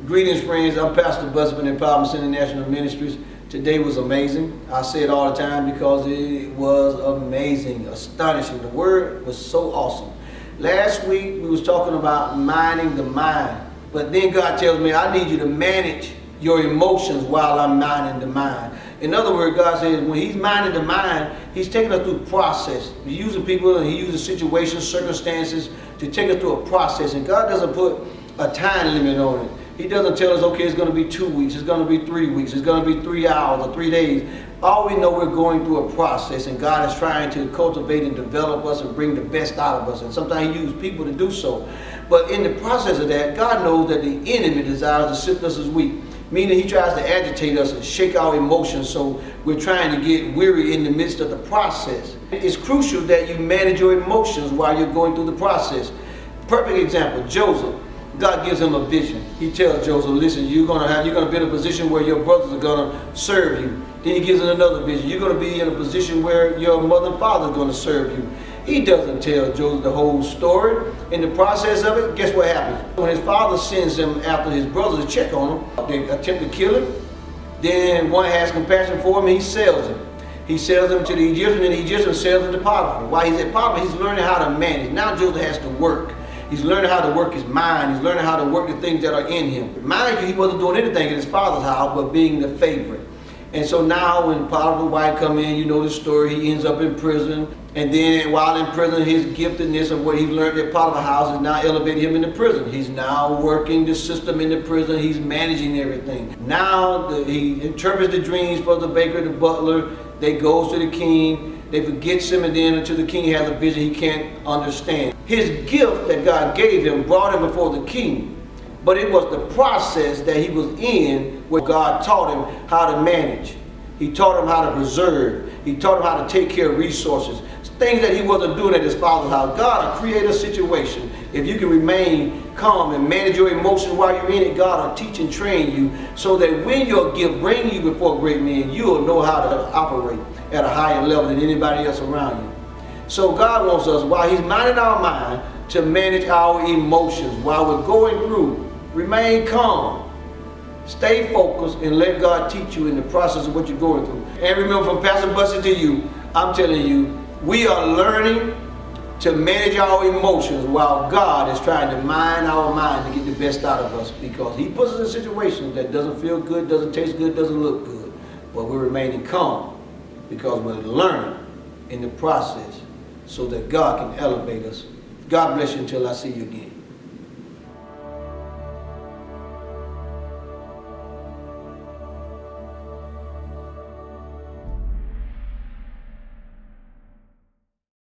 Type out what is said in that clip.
Greetings, friends. I'm Pastor Bussey from Empowerment International Ministries. Today was amazing. I say it all the time because it was amazing, astonishing. The word was so awesome. Last week we was talking about minding the mind, but then God tells me I need you to manage your emotions while I'm minding the mind. In other words, God says when He's minding the mind, He's taking us through a process. He's using people and He uses situations, circumstances to take us through a process. And God doesn't put a time limit on it. He doesn't tell us, okay, it's going to be 2 weeks, it's going to be 3 weeks, it's going to be 3 hours or 3 days. All we know, we're going through a process, and God is trying to cultivate and develop us and bring the best out of us. And sometimes He uses people to do so. But in the process of that, God knows that the enemy desires to sift us as wheat, meaning he tries to agitate us and shake our emotions, so we're trying to get weary in the midst of the process. It's crucial that you manage your emotions while you're going through the process. Perfect example, Joseph. God gives him a vision. He tells Joseph, listen, you're gonna be in a position where your brothers are gonna serve you. Then he gives him another vision. You're gonna be in a position where your mother and father are gonna serve you. He doesn't tell Joseph the whole story. In the process of it, guess what happens? When his father sends him after his brothers to check on him, they attempt to kill him. Then one has compassion for him, he sells him. He sells him to the Egyptian, and the Egyptian sells him to Potiphar. While he's at Potiphar, he's learning how to manage. Now Joseph has to work. He's learning how to work his mind. He's learning how to work the things that are in him. Mind you, he wasn't doing anything in his father's house but being the favorite. And so now when Potiphar's wife come in, you know the story, he ends up in prison. And then while in prison, his giftedness of what he learned at Potiphar's house has now elevated him into prison. He's now working the system in the prison. He's managing everything. Now he interprets the dreams for the baker, the butler. They goes to the king. They forgets him, and then until the king has a vision he can't understand. His gift that God gave him brought him before the king. But it was the process that he was in where God taught him how to manage. He taught him how to preserve. He taught him how to take care of resources. Things that he wasn't doing at his father's house. God will create a situation. If you can remain calm and manage your emotions while you're in it, God will teach and train you so that when your gift brings you before great men, you'll know how to operate at a higher level than anybody else around you. So God wants us, while He's minding our mind, to manage our emotions while we're going through. Remain calm. Stay focused and let God teach you in the process of what you're going through. And remember, from Pastor Bussey to you, I'm telling you, we are learning to manage our emotions while God is trying to mind our mind to get the best out of us, because He puts us in situations that doesn't feel good, doesn't taste good, doesn't look good. But we're remaining calm because we're learning in the process so that God can elevate us. God bless you until I see you again.